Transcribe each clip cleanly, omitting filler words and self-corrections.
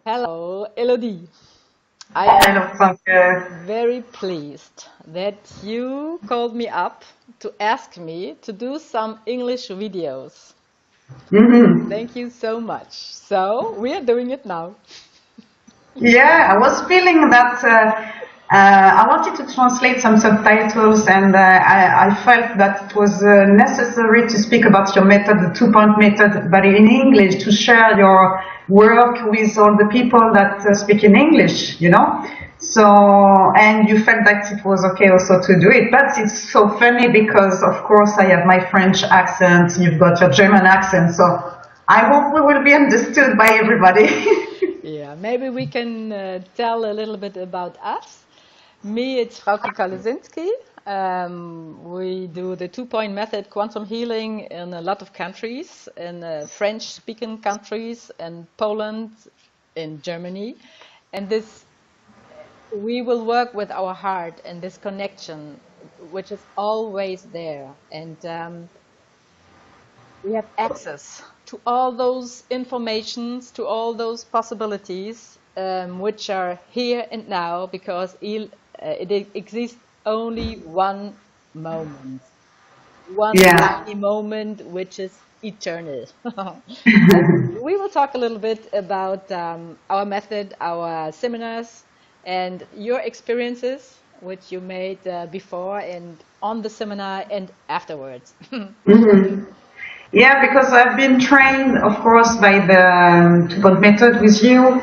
Hello, Elodie. I Hello, am Frauke. very pleased that you called me up to ask me to do some English videos. hmm Thank you so much. So, we are doing it now. Yeah, I was feeling that I wanted to translate some subtitles, and I felt that it was necessary to speak about your method, the two-point method, but in English, to share your work with all the people that speak in English, you know? So, and you felt that it was okay also to do it, but it's so funny because, of course, I have my French accent, you've got your German accent, so I hope we will be understood by everybody. Yeah, maybe we can tell a little bit about us. Me, it's Frauke Kalesinski. We do the two-point method quantum healing in a lot of countries, in French-speaking countries, in Poland, in Germany. And this, we will work with our heart and this connection, which is always there. And we have access to all those informations, to all those possibilities, which are here and now, because it exists only one moment, one Yeah. tiny moment, which is eternal. And we will talk a little bit about our method, our seminars, and your experiences, which you made before and on the seminar and afterwards. hmm Yeah, because I've been trained, of course, by the two-point method with you,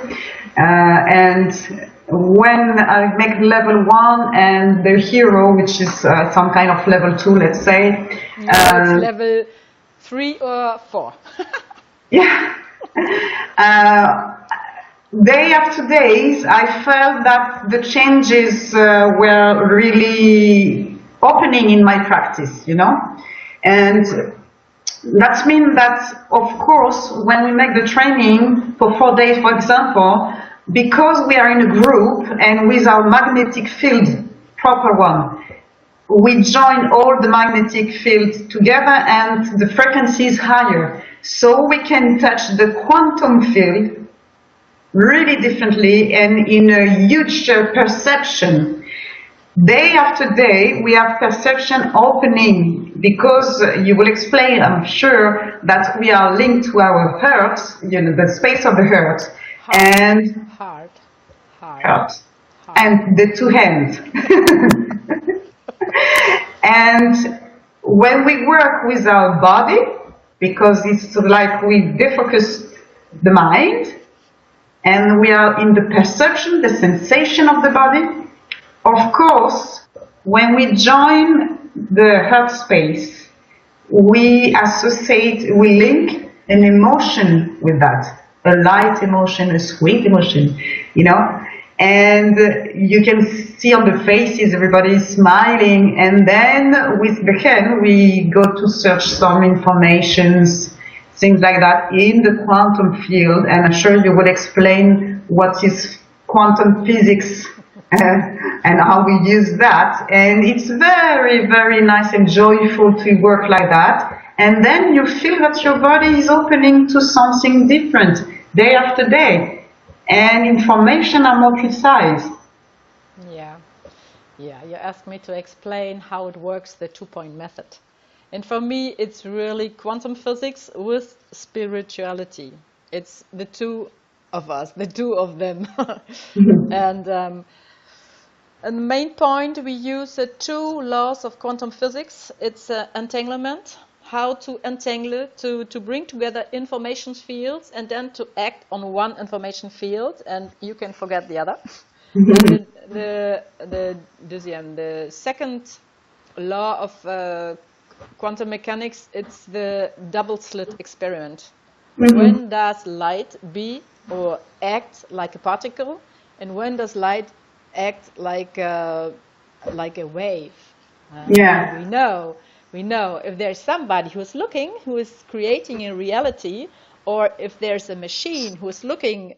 and when I make level one and the hero, which is some kind of level two, let's say, No, it's level 3 or 4. yeah, uh, day after days, I felt that the changes were really opening in my practice, you know, and that means that, of course, when we make the training for 4 days, for example, because we are in a group and with our magnetic field, proper one, we join all the magnetic fields together and the frequency is higher. So we can touch the quantum field really differently and in a huge perception. Day after day, we have perception opening because you will explain, I'm sure, that we are linked to our heart, you know, the space of the heart Heart, and heart, heart, heart heart. and the two hands. And when we work with our body, because it's like we defocus the mind and we are in the perception, the sensation of the body, of course, when we join the heart space, we associate, we link an emotion with that, a light emotion, a sweet emotion, you know, and you can see on the faces everybody is smiling, and then with the hand we go to search some informations, things like that in the quantum field, and I'm sure you will explain what is quantum physics and how we use that. And it's very, very nice and joyful to work like that. And then you feel that your body is opening to something different day after day. And information are more precise. Yeah, yeah. You asked me to explain how it works, the two-point method. And for me, it's really quantum physics with spirituality. It's the two of us, the two of them. And and the main point, we use the two laws of quantum physics. It's entanglement, how to entangle, to bring together information fields and then to act on one information field, and you can forget the other. And the second law of quantum mechanics, it's the double slit experiment. When does light be or act like a particle, and when does light act like a wave? And Yeah. we know if there's somebody who is looking, who is creating in reality, or if there's a machine who is looking,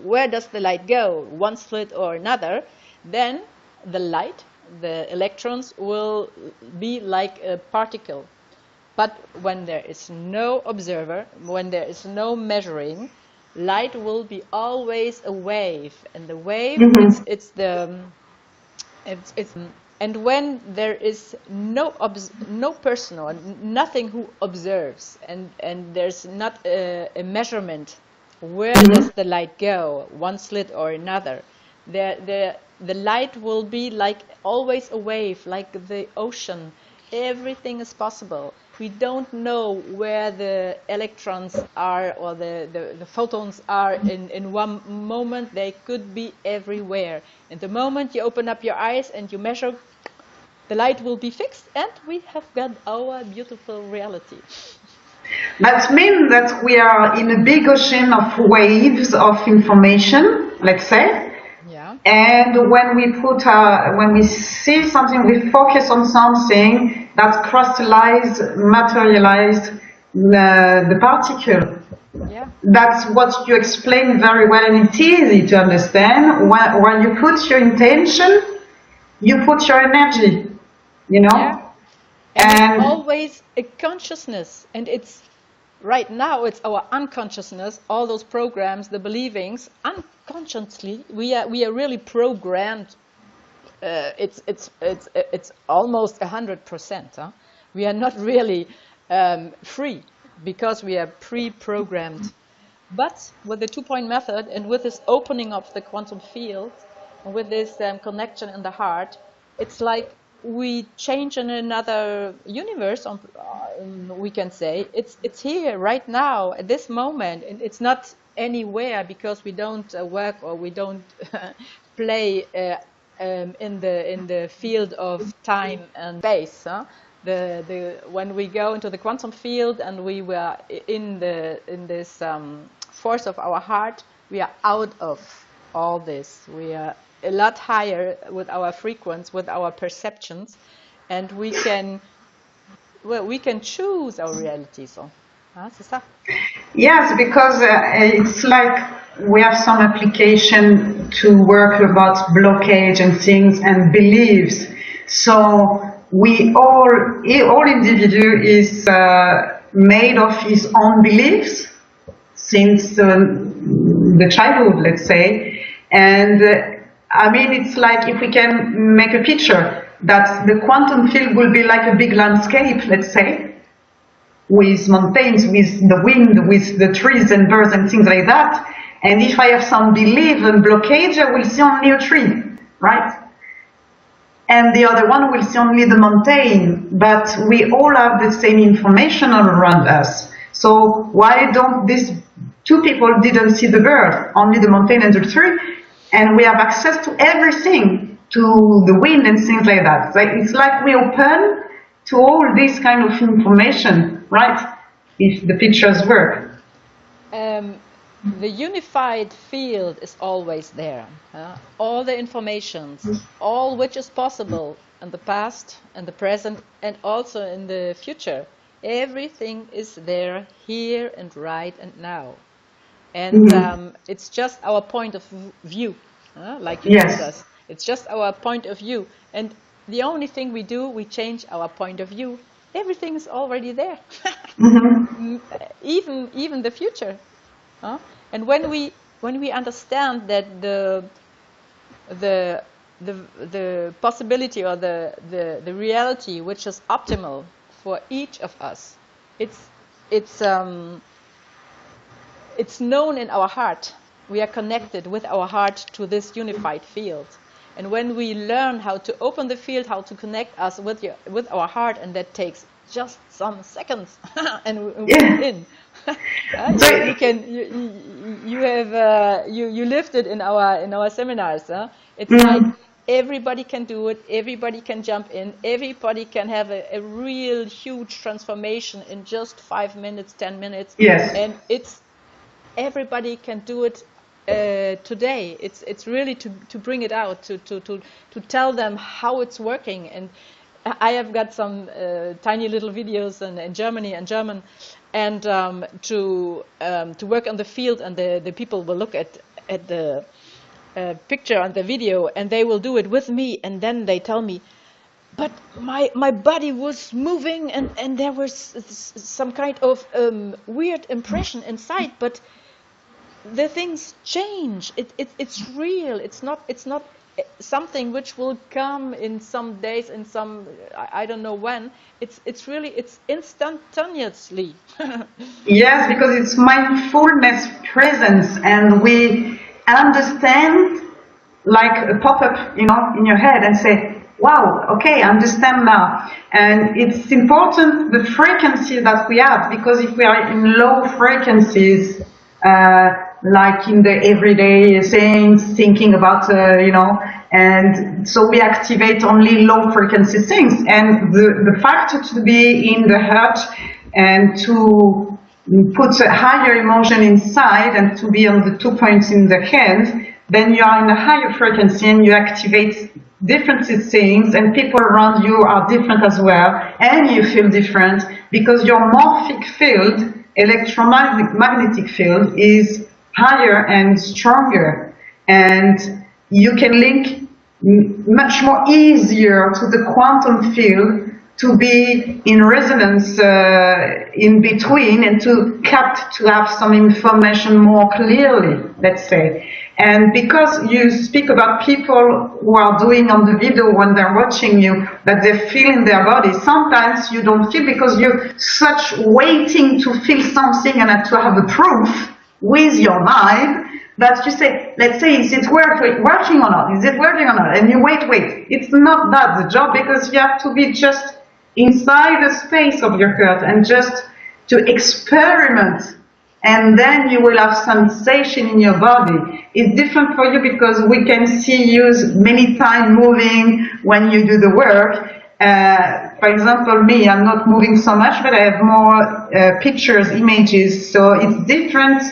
where does the light go, one slit or another, then the light, the electrons, will be like a particle. But when there is no observer, when there is no measuring, light will be always a wave, and the wave, Mm-hmm. it's and when there is no person or nothing who observes, and there's not a measurement, where does the light go, one slit or another, the light will be like always a wave, like the ocean. Everything is possible. We don't know where the electrons are, or the photons are in one moment. They could be everywhere. And the moment you open up your eyes and you measure, the light will be fixed, and we have got our beautiful reality. That means that we are in a big ocean of waves of information, let's say. Yeah. And when we see something, we focus on something that crystallized, materialized the particle. Yeah. That's what you explain very well, and it's easy to understand. When you put your intention, you put your energy, you know? Yeah. And it's always a consciousness, and it's right now it's our unconsciousness, all those programs, the believings. Unconsciously, we are really programmed. It's almost 100%. Huh? We are not really free, because we are pre-programmed. But with the two-point method, and with this opening of the quantum field, and with this connection in the heart, it's like we change in another universe. We can say it's here right now at this moment, and it's not anywhere, because we don't work, or we don't play in the field of time and space. Huh? When we go into the quantum field, and we were in this force of our heart, we are out of all this. We are a lot higher with our frequency, with our perceptions, and we can choose our reality. So, c'est ça. Yes, because it's like we have some application to work about blockage and things and beliefs. So we all individual is made of his own beliefs since the childhood, let's say. And I mean, it's like if we can make a picture that the quantum field will be like a big landscape, let's say, with mountains, with the wind, with the trees and birds and things like that. And if I have some belief and blockage, I will see only a tree, right? And the other one will see only the mountain. But we all have the same information all around us. So why don't these two people didn't see the bird, only the mountain and the tree? And we have access to everything, to the wind and things like that. It's like we open to all this kind of information, right? If the pictures work. The unified field is always there. All the information, all which is possible in the past, and the present, and also in the future. Everything is there, here and right and now. And it's just our point of view, like you told us. It's just our point of view. And the only thing we do, we change our point of view. Everything is already there, even the future. And when we understand that the possibility, or the reality which is optimal for each of us, it's known in our heart. We are connected with our heart to this unified field. And when we learn how to open the field, how to connect us with our heart, and that takes just some seconds, and we're in. You lived it in our seminars. It's like everybody can do it. Everybody can jump in. Everybody can have a real huge transformation in just 5 minutes, 10 minutes. Yes. And everybody can do it today. It's really to bring it out, to tell them how it's working. And I have got some tiny little videos in Germany and German, and to work on the field, and the people will look at the picture on the video, and they will do it with me, and then they tell me, but my body was moving, and there was some kind of weird impression inside, but the things change. It's real. It's not something which will come in some days, in some I don't know when. It's really it's instantaneously. Yes, because it's mindfulness presence, and we understand like a pop-up, you know, in your head and say, wow, okay, I understand now. And it's important the frequency that we have, because if we are in low frequencies, like in the everyday things, thinking about, you know, and so we activate only low frequency things. And the fact to be in the heart and to put a higher emotion inside and to be on the 2 points in the hand, then you are in a higher frequency and you activate different things, and people around you are different as well, and you feel different because your morphic field, electromagnetic field, is higher and stronger, and you can link much more easier to the quantum field to be in resonance in between and to have some information more clearly, let's say. And because you speak about people who are doing on the video when they're watching you, that they feel in their body, sometimes you don't feel because you're such waiting to feel something and to have a proof with your mind that you say, let's say, is it working or not? Is it working or not? And you wait. It's not that the job, because you have to be just inside the space of your heart and just to experiment, and then you will have sensation in your body. It's different for you because we can see you many times moving when you do the work. For example, me, I'm not moving so much, but I have more pictures, images, so it's different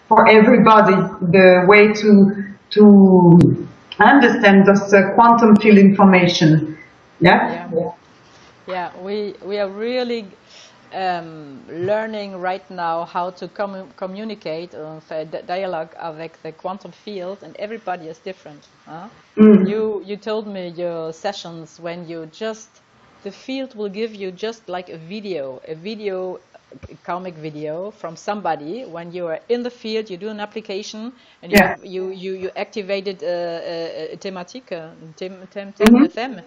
for everybody, the way to understand this quantum field information. Yeah? Yeah, we are really learning right now how to communicate, dialogue avec the quantum field, and everybody is different. Huh? You told me your sessions when you just, the field will give you just like a video, comic video from somebody. When you are in the field, you do an application and you activated a thématique, theme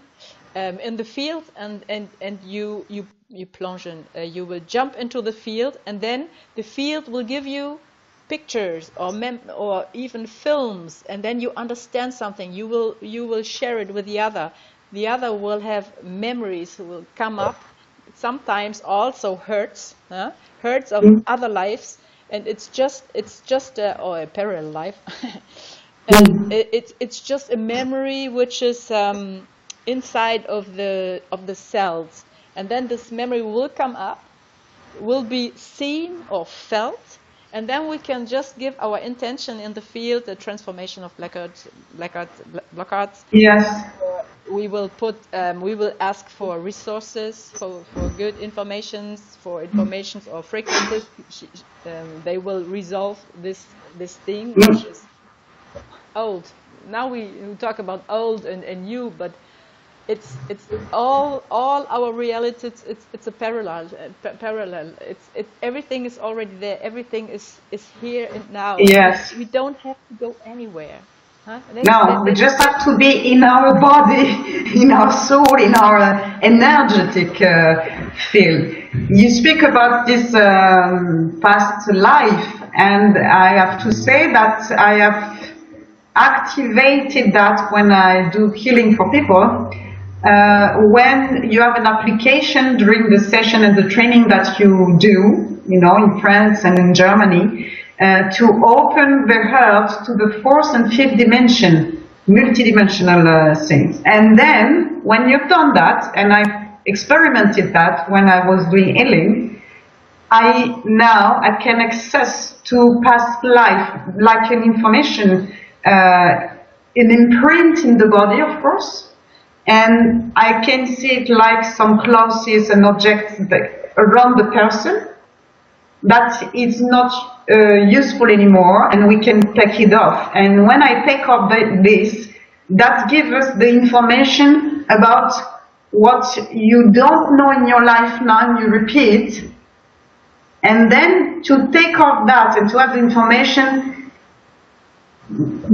in the field, and you plunge in, you will jump into the field, and then the field will give you pictures or even films, and then you understand something. You will share it with the other. The other will have memories who will come up. Sometimes also hurts of other lives, and it's just or a parallel life, and it's just a memory which is inside of the cells, and then this memory will come up, will be seen or felt, and then we can just give our intention in the field, the transformation of blackouts. Yes. We will ask for resources, for good informations, for informations or frequencies. They will resolve this thing which is old. Now we talk about old and new, but it's all our reality. It's a parallel. Everything is already there. Everything is here and now. Yes. We don't have to go anywhere. Huh? No, we just have to be in our body, in our soul, in our energetic field. You speak about this past life, and I have to say that I have activated that when I do healing for people. When you have an application during the session and the training that you do, you know, in France and in Germany, to open the heart to the fourth and fifth dimension, multidimensional things. And then, when you've done that, and I experimented that when I was doing healing, I can access to past life, like an information, an imprint in the body, of course, and I can see it like some clothes and objects around the person that is not useful anymore, and we can take it off. And when I take off this, that gives us the information about what you don't know in your life now, and you repeat. And then to take off that and to have the information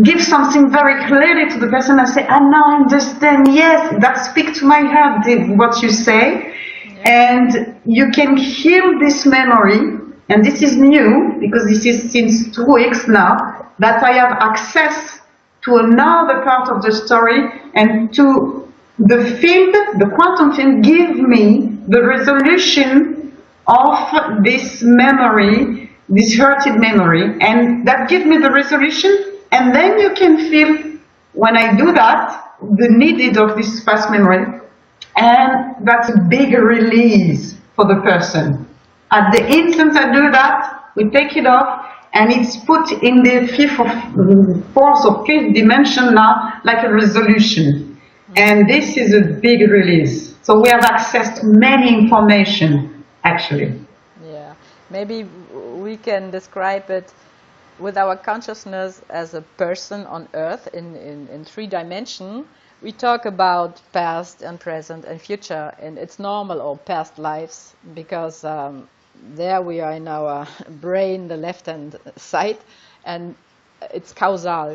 give something very clearly to the person and say, I now understand, yes, that speaks to my heart, what you say. And you can heal this memory, and this is new, because this is since 2 weeks now, that I have access to another part of the story, and to the field, the quantum field, give me the resolution of this memory, this hurted memory, and that gives me the resolution. And then you can feel, when I do that, the needed of this past memory, and that's a big release for the person. At the instant I do that, we take it off, and it's put in the fourth or fifth dimension now, like a resolution. And this is a big release. So we have access to many information, actually. Yeah, maybe we can describe it with our consciousness as a person on Earth in 3 dimensions. We talk about past and present and future, and it's normal, or past lives, because there we are in our brain, the left-hand side, and it's causal.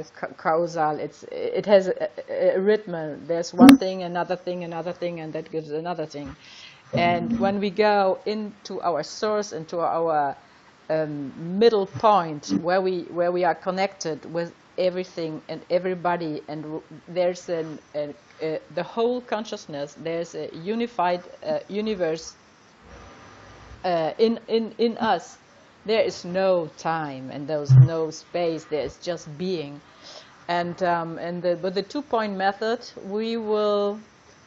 It has a rhythm. There's one thing, another thing, and that gives another thing. And when we go into our source, into our middle point, where we are connected with everything and everybody, and there's the whole consciousness. There's a unified universe in us. There is no time, and there's no space. There is just being. And with the 2-point method, we will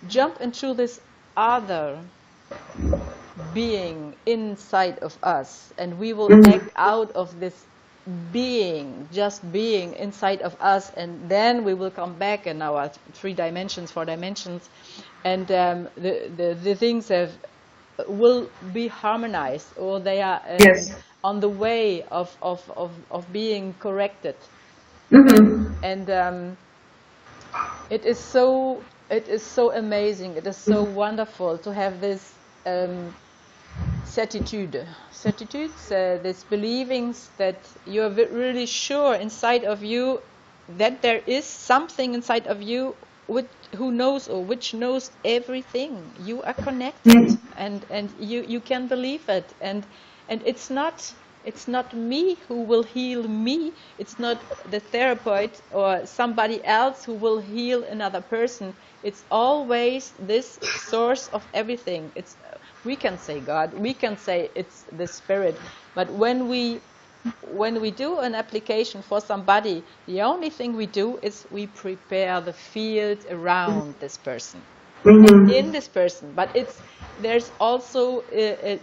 jump into this other being inside of us, and we will act out of this being, just being inside of us, and then we will come back in our 3 dimensions, 4 dimensions, and the things will be harmonized, or they are on the way of being corrected. And it is so amazing, it is so wonderful to have this certitude, this believings that you are really sure inside of you that there is something inside of you who knows, or which knows everything. You are connected, and you can believe it, and it's not me who will heal me. It's not the therapist or somebody else who will heal another person. It's always this source of everything. We can say God, we can say it's the spirit, but when we do an application for somebody, the only thing we do is we prepare the field around this person, in this person. But there's also a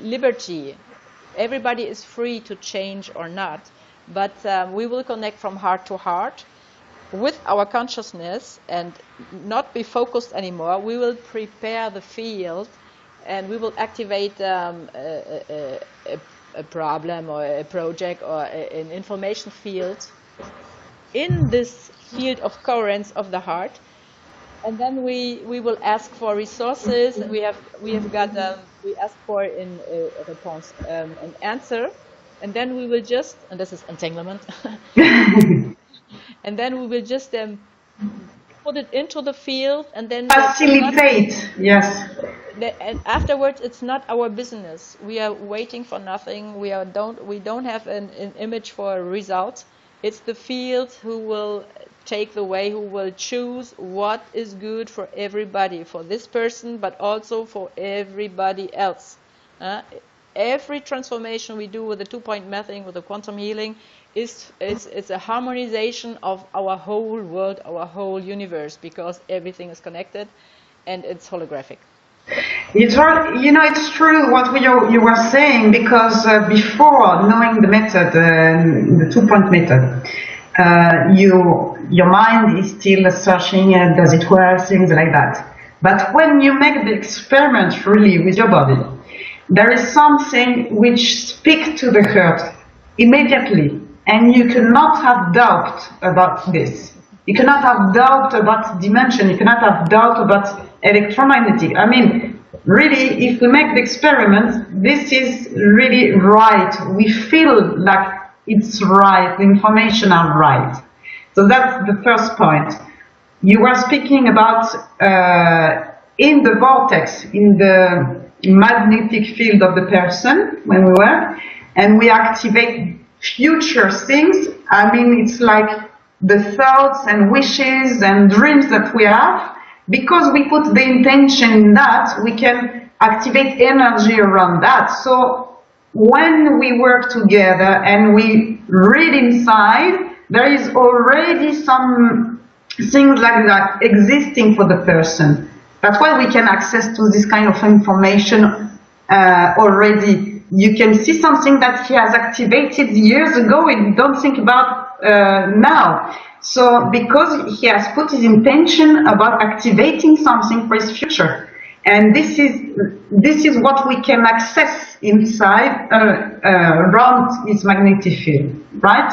liberty. Everybody is free to change or not, but we will connect from heart to heart with our consciousness and not be focused anymore. We will prepare the field, and we will activate a problem or a project or an information field in this field of coherence of the heart. And then we will ask for resources. We ask for in response an answer, and then we will just, and this is entanglement, and then we will just put it into the field, and then facilitate. Yes. And afterwards, it's not our business. We are waiting for nothing. We don't have an image for a result. It's the field who will take the way, who will choose what is good for everybody, for this person, but also for everybody else. Every transformation we do with the 2-point method, with the quantum healing, it's a harmonization of our whole world, our whole universe, because everything is connected and it's holographic. It's true what you were saying, because before knowing the method, the 2-point method, your mind is still searching, does it work, things like that. But when you make the experiment really with your body, there is something which speaks to the heart immediately, and you cannot have doubt about this. You cannot have doubt about dimension. You cannot have doubt about electromagnetic. I mean, really, if we make the experiment, this is really right. We feel like it's right, the information are right. So that's the first point. You were speaking about in the vortex, in the magnetic field of the person when we work, and we activate future things. I mean, it's like the thoughts and wishes and dreams that we have. Because we put the intention in that, we can activate energy around that. So when we work together and we read inside, there is already some things like that existing for the person. That's why we can access to this kind of information already. You can see something that he has activated years ago and you don't think about now. So because he has put his intention about activating something for his future. And this is what we can access inside around his magnetic field, right?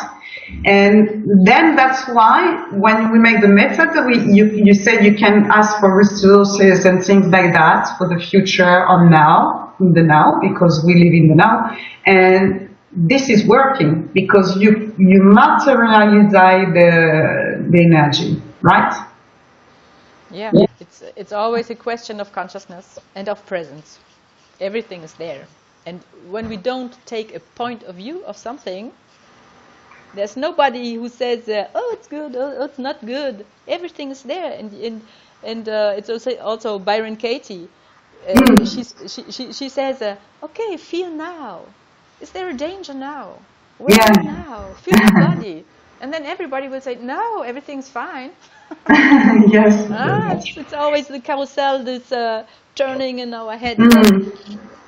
And then that's why when we make the method, you said you can ask for resources and things like that for the future or now, in the now, because we live in the now. And this is working because you materialize the energy, right? Yeah, it's always a question of consciousness and of presence. Everything is there. And when we don't take a point of view of something, there's nobody who says, oh, it's good, oh, it's not good. Everything is there. And it's also Byron Katie. She says, okay, feel now. Is there a danger now? Where are you now? Feel your body. And then everybody will say, no, everything's fine. Yes. It's always the carousel that's turning in our head.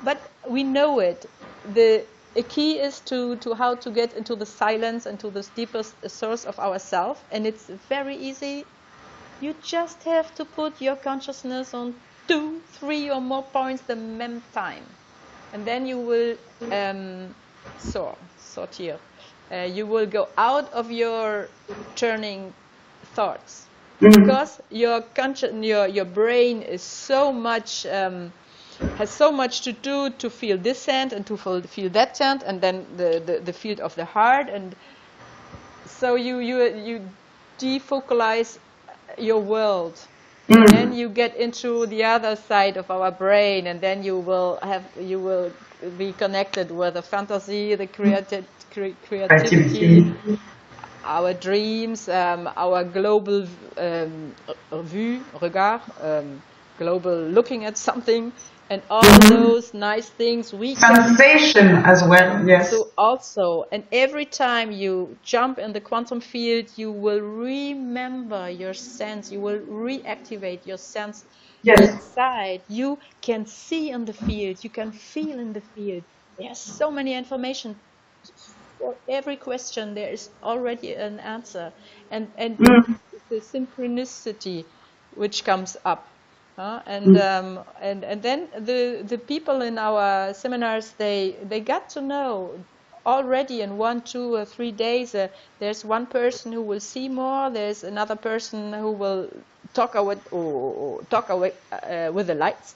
But we know it. The key is to how to get into the silence and to the deepest source of ourself. And it's very easy. You just have to put your consciousness on 2, 3 or more points the même time. And then you will sortir. You will go out of your turning thoughts. Because your brain is so much has so much to do to feel this scent and to feel that scent, and then the field of the heart, and so you defocalize your world, and then you get into the other side of our brain, and then you will be connected with the fantasy, the creativity. Our dreams, our global regard, global looking at something, and all those nice things we sensation as well. Yes. So also, and every time you jump in the quantum field, you will remember your sense. You will reactivate your sense inside. You can see in the field. You can feel in the field. There's so many information. For every question, there is already an answer, and the synchronicity which comes up, and then the people in our seminars, they got to know already in 1, 2 or 3 days. There's one person who will see more. There's another person who will talk away with the lights.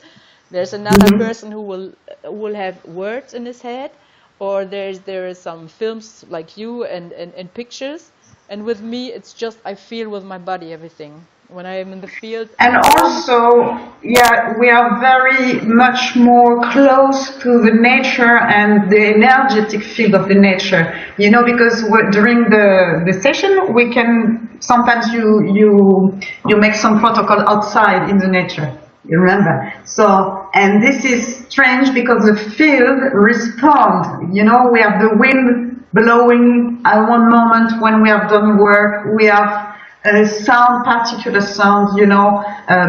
There's another person who will have words in his head. Or there is some films like you and pictures, and with me it's just I feel with my body everything when I am in the field. And also, we are very much more close to the nature and the energetic field of the nature. You know, because during the session we can sometimes you make some protocol outside in the nature. You remember? So, and this is strange because the field responds. You know, we have the wind blowing at one moment when we have done work. We have a sound, particular sound, you know,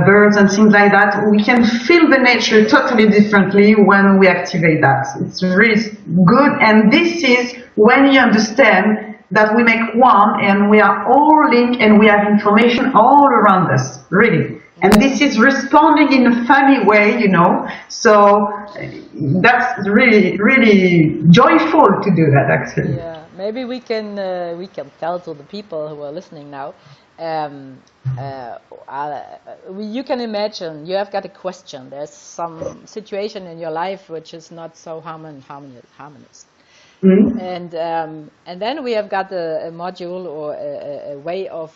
birds and things like that. We can feel the nature totally differently when we activate that. It's really good. And this is when you understand that we make one and we are all linked and we have information all around us, really. And this is responding in a funny way, you know, so that's really, really joyful to do that, actually. Yeah, maybe we can tell to the people who are listening now. You can imagine you have got a question. There's some situation in your life which is not so harmonious, Mm. And then we have got a module or a way of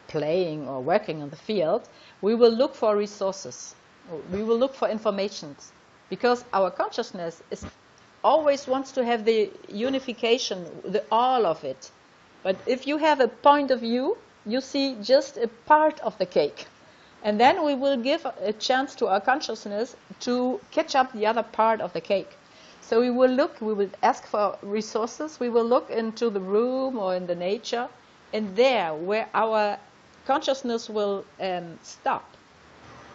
playing or working on the field. We will look for resources. We will look for informations, because our consciousness is always wants to have the unification, the all of it. But if you have a point of view, you see just a part of the cake. And then we will give a chance to our consciousness to catch up the other part of the cake. So we will ask for resources, we will look into the room or in the nature, and there, where our consciousness will stop,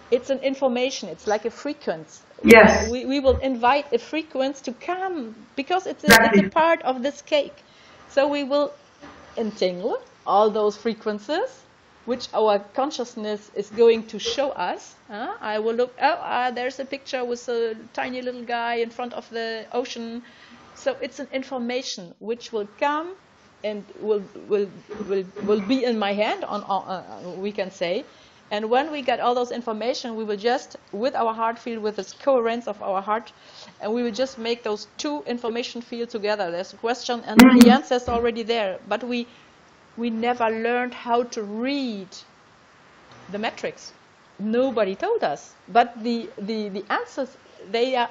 it's an information, it's like a frequency. Yes. We will invite a frequency to come, because it's Exactly. a part of this cake. So we will entangle all those frequencies, which our consciousness is going to show us. I will look, there's a picture with a tiny little guy in front of the ocean. So it's an information which will come and will be in my hand, we can say. And when we get all those information, we will just, with our heart field, with this coherence of our heart, and we will just make those two information fields together. There's a question and the answer is already there. But we never learned how to read the metrics. Nobody told us. But the answers, they are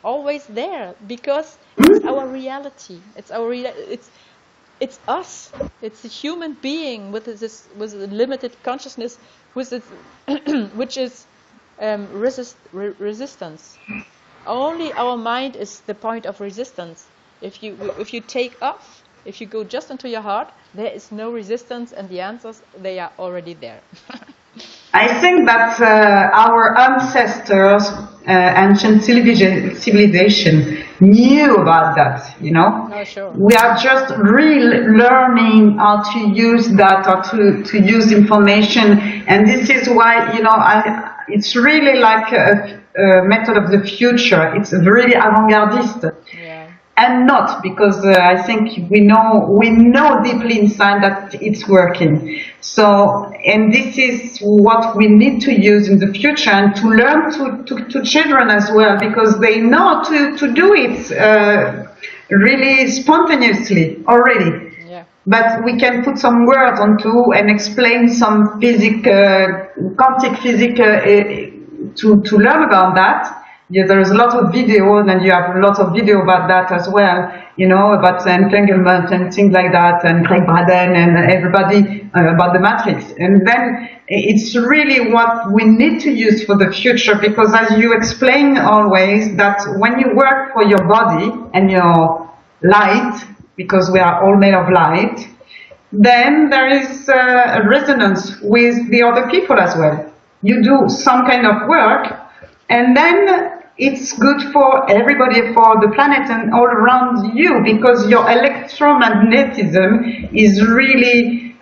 always there, because it's our reality. It's us. It's a human being with a limited consciousness, which is resistance. Only our mind is the point of resistance. If you take off, if you go just into your heart, there is no resistance, and the answers, they are already there. I think that our ancestors, ancient civilization, knew about that, you know. Oh, sure. We are just really learning how to use that, or to use information, and this is why, you know, it's really like a method of the future. It's really avant-gardiste. Yeah. And not because I think we know deeply inside that it's working. So, and this is what we need to use in the future, and to learn to children as well, because they know to do it really spontaneously already. Yeah. But we can put some words onto and explain some quantum physics to learn about that. Yeah, there is a lot of video, and you have a lot of video about that as well, you know, about entanglement and things like that, and Craig Braden and everybody about the matrix. And then it's really what we need to use for the future, because as you explain always, that when you work for your body and your light, because we are all made of light, then there is a resonance with the other people as well. You do some kind of work, and then it's good for everybody, for the planet and all around you, because your electromagnetism is really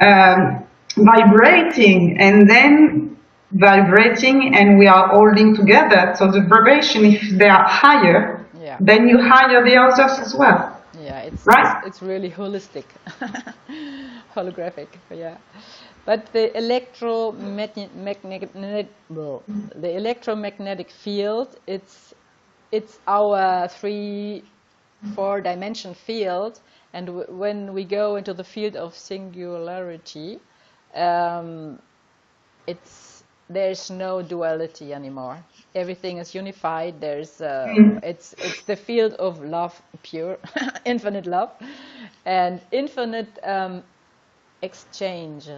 vibrating, and we are holding together. So the vibration, if they are higher, Yeah. then you hire the others as well. Yeah, Right? it's really holistic, holographic. Yeah. But the electromagnetic field, it's our 3-4 dimension field, and when we go into the field of singularity, there's no duality anymore. Everything is unified. It's the field of love, pure, infinite love, and infinite exchange.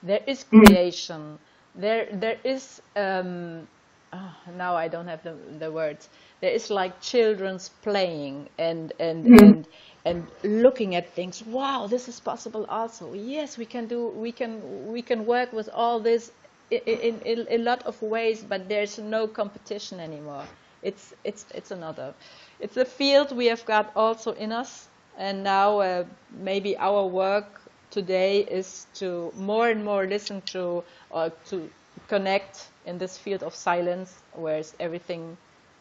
There is creation. There is. Now I don't have the words. There is like children's playing and looking at things. Wow, this is possible also. Yes, we can work with all this in a lot of ways, but there's no competition anymore. It's a field we have got also in us, and now maybe our work today is to more and more listen to, or to connect in this field of silence, where is everything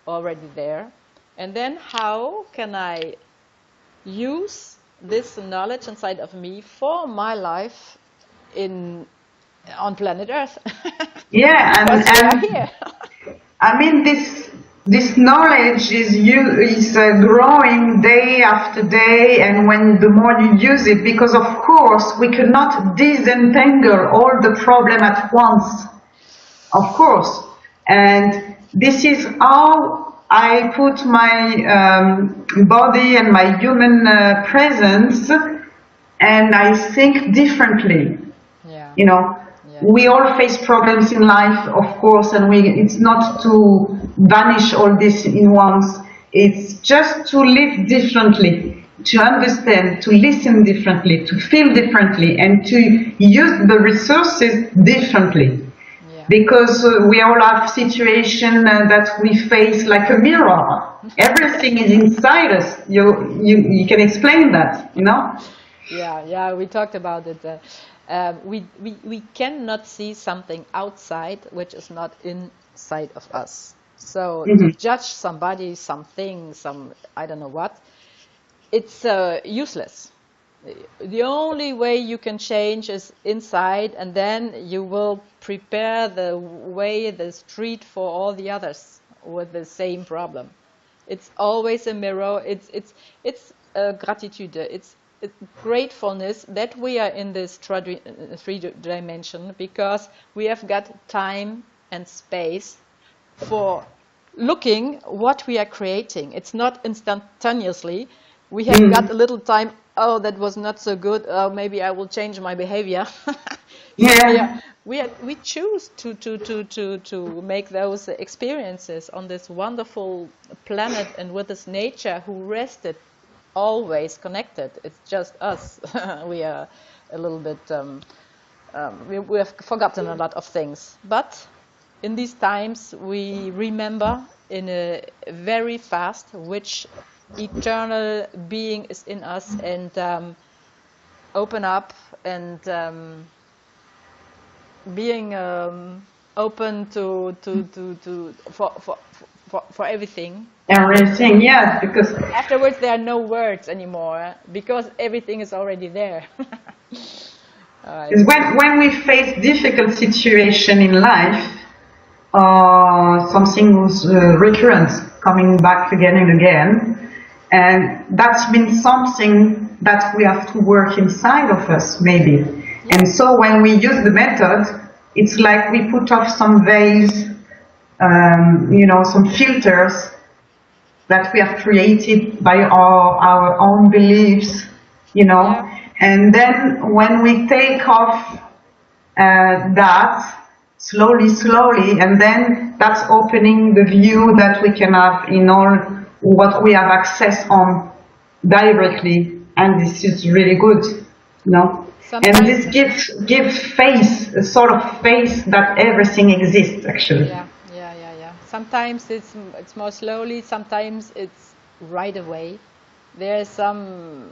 already there. And then how can I use this knowledge inside of me for my life on planet Earth? Yeah, Because we are here. I mean, this this knowledge is growing day after day, and when the more you use it, because of course we cannot disentangle all the problem at once, of course, and this is how I put my body and my human presence, and I think differently. Yeah. You know, Yeah. we all face problems in life, of course, and it's not to vanish all this in once. It's just to live differently, to understand, to listen differently, to feel differently, and to use the resources differently. Yeah. Because we all have situations that we face like a mirror. Everything is inside us. You can explain that, you know? Yeah, we talked about it. We cannot see something outside which is not inside of us. So to judge somebody, something, I don't know what, it's useless. The only way you can change is inside, and then you will prepare the street for all the others with the same problem. It's always a mirror. It's gratitude. It's gratefulness that we are in this three dimension, because we have got time and space for looking what we are creating. It's not instantaneously. We have got a little time. Oh, that was not so good. Oh, maybe I will change my behavior. Yeah. We choose to make those experiences on this wonderful planet and with this nature who rested, always connected. It's just us. We are a little bit. We have forgotten a lot of things, but in these times we remember in a very fast which eternal being is in us, and open up and being open for everything. Everything, yes, because Afterwards there are no words anymore, because everything is already there. when we face difficult situation in life, something was recurrent, coming back again and again, and that's been something that we have to work inside of us, maybe. And so when we use the method, it's like we put off some veils, some filters that we have created by our own beliefs, and then when we take off that slowly, and then that's opening the view that we can have in all what we have access on directly, and this is really good, Sometimes, and this gives face, a sort of face that everything exists actually. Yeah. Sometimes it's more slowly, sometimes it's right away. There's some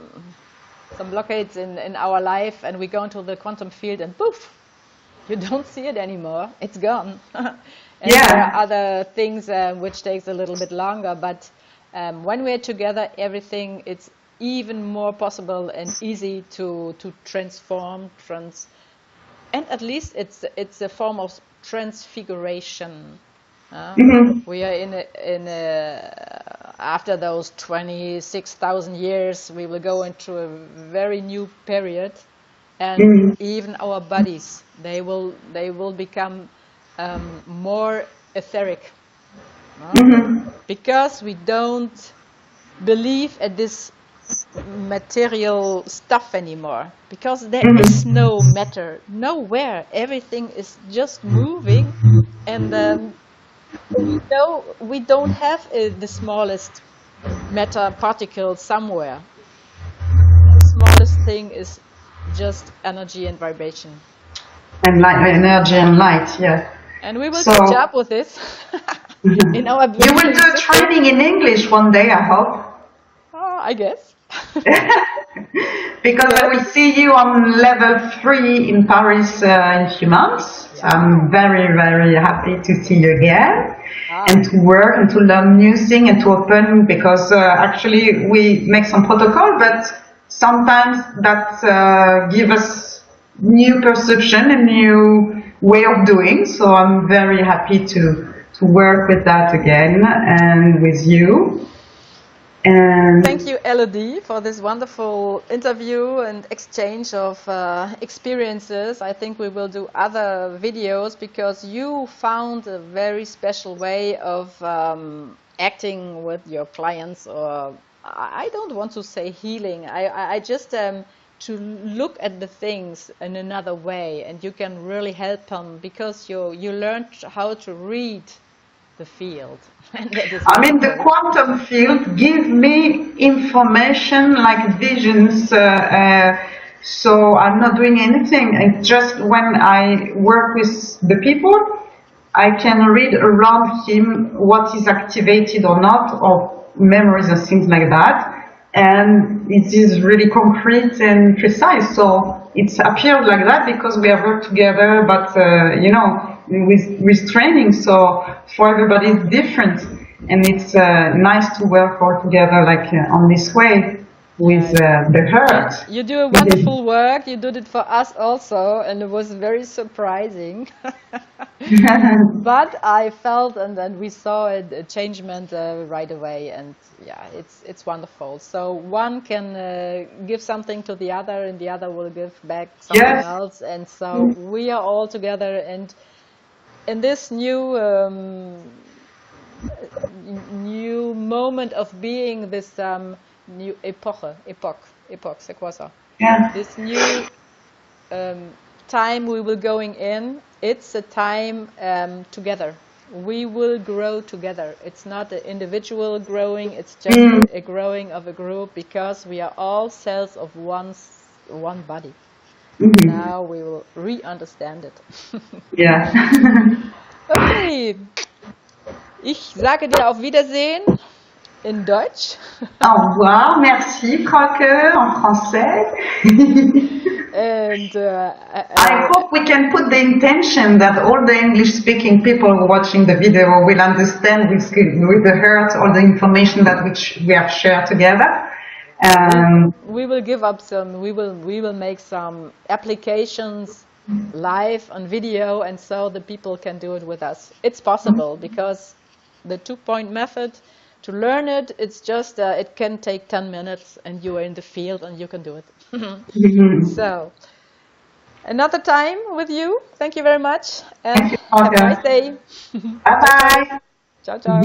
blockades in our life, and we go into the quantum field and poof, you don't see it anymore. It's gone. And there are other things which takes a little bit longer, but when we're together, everything, it's even more possible and easy to transform, and at least it's a form of transfiguration. We are in after those 26,000 years, we will go into a very new period, and even our bodies, they will become more etheric, because we don't believe at this material stuff anymore, because there is no matter nowhere. Everything is just moving, and we don't have the smallest matter particle somewhere. The smallest thing is just energy and vibration. And energy and light, yeah. And we will catch up with this in our. You will do a training in English one day, I hope. I guess. Because I will see you on level 3 in Paris in a few months. So I'm very, very happy to see you again, and to work and to learn new things and to open, because actually we make some protocol, but sometimes that give us new perception and new way of doing. So I'm very happy to to work with that again and with you. And thank you, Elodie, for this wonderful interview and exchange of experiences. I think we will do other videos because you found a very special way of acting with your clients, or I don't want to say healing. I just to look at the things in another way, and you can really help them because you learned how to read the field. I mean, the quantum field gives me information like visions, so I'm not doing anything. It's just when I work with the people, I can read around him what is activated or not, or memories and things like that. And it is really concrete and precise. So it's appeared like that because we have worked together, but you know, with training. So for everybody it's different, and it's nice to work all together like on this way with the heart. You do a wonderful work. You did it for us also, and it was very surprising. But I felt, and then we saw a changement right away, and yeah, it's wonderful. So one can give something to the other, and the other will give back something else, and so we are all together. And in this new moment of being, this new epoch, c'est quoi ça? Yeah. This new time we will going in, it's a time together. We will grow together. It's not an individual growing, it's just a growing of a group, because we are all cells of one body. Now we will re-understand it. Yeah. Okay. Ich sage dir auf Wiedersehen in Deutsch. Au revoir, merci Frauke en français. And I hope we can put the intention that all the English-speaking people watching the video will understand with the heart all the information that we have shared together. We will give up some. We will make some applications live on video, and so the people can do it with us. It's possible because the 2-point method. To learn it, it's just it can take 10 minutes, and you are in the field and you can do it. So, another time with you. Thank you very much, and have a nice day. Bye bye. Ciao, ciao.